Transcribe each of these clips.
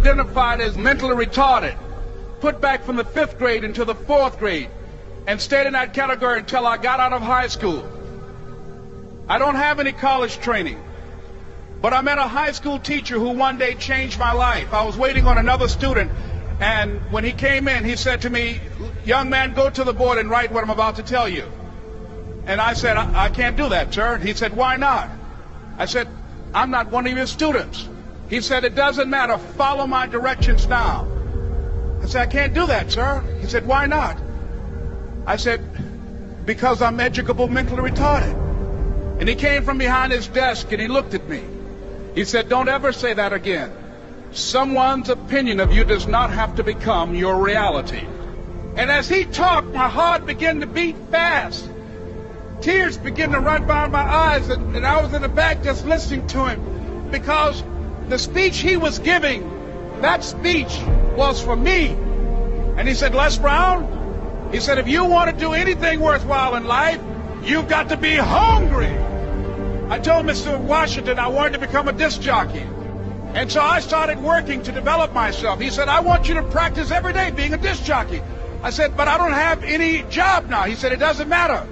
identified as mentally retarded, put back from the 5th grade into the 4th grade, and stayed in that category until I got out of high school. I don't have any college training, but I met a high school teacher who one day changed my life. I was waiting on another student, and when he came in, he said to me, "Young man, go to the board and write what I'm about to tell you." And I said, I can't do that, sir. He said, "Why not?" I said, "I'm not one of your students." He said, "It doesn't matter. Follow my directions now." I said, "I can't do that, sir." He said, "Why not?" I said, "Because I'm educable mentally retarded." And he came from behind his desk and he looked at me. He said, "Don't ever say that again. Someone's opinion of you does not have to become your reality." And as he talked, my heart began to beat fast. Tears began to run by my eyes, and I was in the back just listening to him, because the speech he was giving, that speech was for me. And he said, "Les Brown," he said, "if you want to do anything worthwhile in life, you've got to be hungry." I told Mr. Washington I wanted to become a disc jockey. And so I started working to develop myself. He said, "I want you to practice every day being a disc jockey." I said, "But I don't have any job now." He said, "It doesn't matter."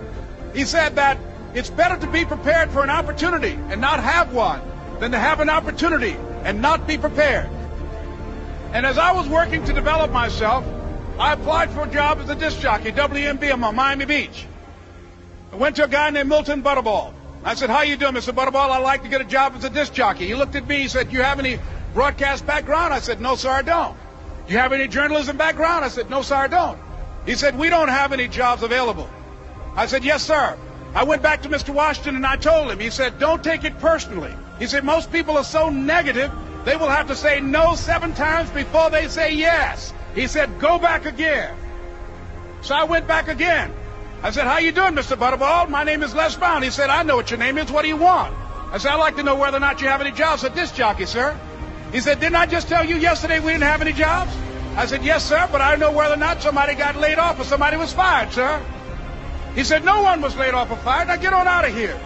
He said that it's better to be prepared for an opportunity and not have one than to have an opportunity and not be prepared. And as I was working to develop myself, I applied for a job as a disc jockey, WMB, on Miami Beach. I went to a guy named Milton Butterball. I said, "How you doing, Mr. Butterball? I'd like to get a job as a disc jockey." He looked at me, he said, "You have any broadcast background?" I said, "No, sir, I don't." "You have any journalism background?" I said, "No, sir, I don't." He said, "We don't have any jobs available." I said, "Yes, sir." I went back to Mr. Washington and I told him. He said, "Don't take it personally." He said, "Most people are so negative, they will have to say no 7 times before they say yes." He said, "Go back again." So I went back again. I said, "How you doing, Mr. Butterball? My name is Les Brown." He said, "I know what your name is. What do you want?" I said, "I'd like to know whether or not you have any jobs as a disc jockey, sir." He said, "Didn't I just tell you yesterday we didn't have any jobs?" I said, "Yes, sir, but I know whether or not somebody got laid off or somebody was fired, sir." He said, "No one was laid off or fired. Now get on out of here."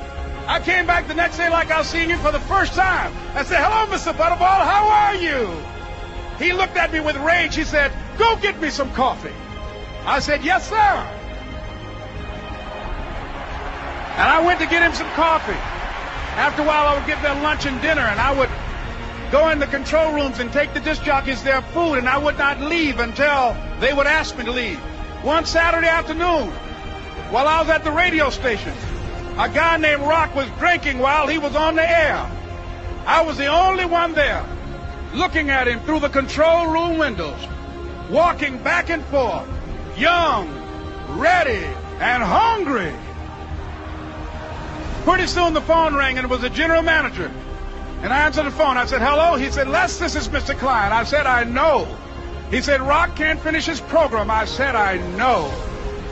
I came back the next day like I was seeing him for the first time. I said, "Hello, Mr. Butterball, how are you?" He looked at me with rage. He said, "Go get me some coffee." I said, "Yes, sir." And I went to get him some coffee. After a while, I would get their lunch and dinner, and I would go in the control rooms and take the disc jockeys their food, and I would not leave until they would ask me to leave. One Saturday afternoon, while I was at the radio station, a guy named Rock was drinking while he was on the air. I was the only one there, looking at him through the control room windows, walking back and forth, young, ready, and hungry. Pretty soon the phone rang, and it was the general manager. And I answered the phone. I said, "Hello?" He said, "Les, this is Mr. Klein." I said, "I know." He said, "Rock can't finish his program." I said, "I know."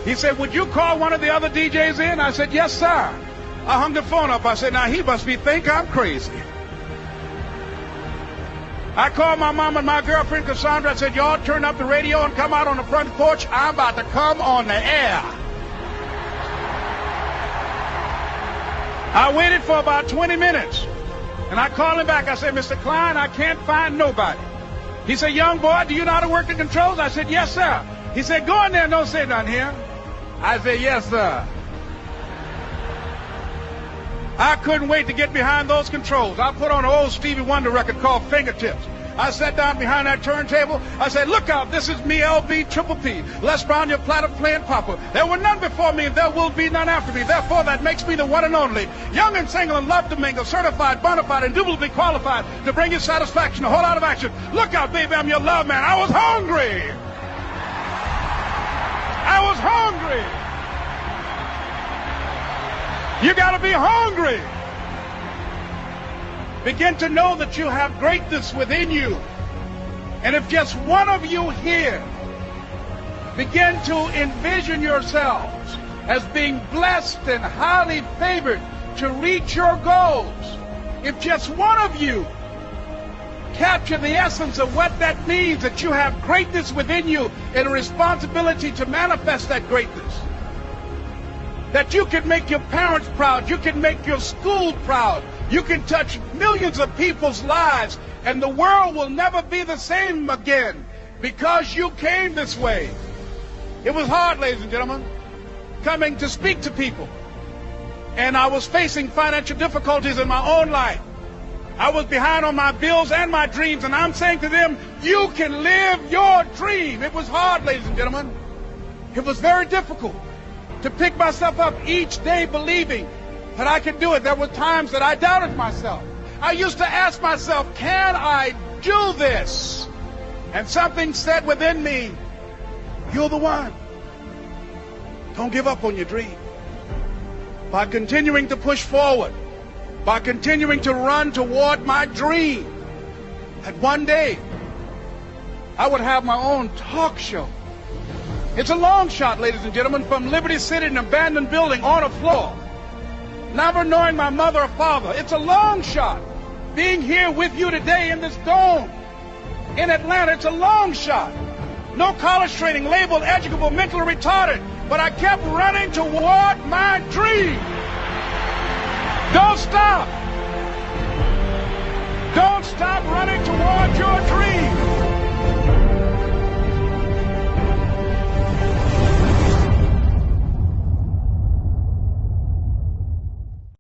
He said, "Would you call one of the other DJs in?" I said, "Yes, sir." I hung the phone up. I said, "Now he must think I'm crazy." I called my mom and my girlfriend, Cassandra. I said, "Y'all turn up the radio and come out on the front porch. I'm about to come on the air." I waited for about 20 minutes, and I called him back. I said, "Mr. Klein, I can't find nobody." He said, "Young boy, do you know how to work the controls?" I said, "Yes, sir." He said, "Go in there and don't say nothing here." I said, "Yes, sir." I couldn't wait to get behind those controls. I put on an old Stevie Wonder record called Fingertips. I sat down behind that turntable. I said, "Look out, this is me, LB Triple P, Les Brown, your platter playing papa. There were none before me, and there will be none after me. Therefore, that makes me the one and only. Young and single and love to mingle, certified, bona fide, indubitably qualified to bring you satisfaction, a whole lot of action. Look out, baby, I'm your love man." I was hungry. I was hungry. You got to be hungry. Begin to know that you have greatness within you. And if just one of you here begin to envision yourselves as being blessed and highly favored to reach your goals, if just one of you capture the essence of what that means, that you have greatness within you and a responsibility to manifest that greatness, that you can make your parents proud, you can make your school proud, You can touch millions of people's lives, and the world will never be the same again because you came this way. It was hard, ladies and gentlemen, coming to speak to people. And I was facing financial difficulties in my own life. I was behind on my bills and my dreams, and I'm saying to them, you can live your dream. It was hard, ladies and gentlemen. It was very difficult to pick myself up each day believing that I could do it. There were times that I doubted myself. I used to ask myself, can I do this? And something said within me, you're the one. Don't give up on your dream. By continuing to push forward, by continuing to run toward my dream, that one day I would have my own talk show. It's a long shot, ladies and gentlemen, from Liberty City, an abandoned building on a floor, never knowing my mother or father. It's a long shot. Being here with you today in this dome in Atlanta, it's a long shot. No college training, labeled educable, mentally retarded, but I kept running toward my dream. Don't stop. Don't stop running toward your dream.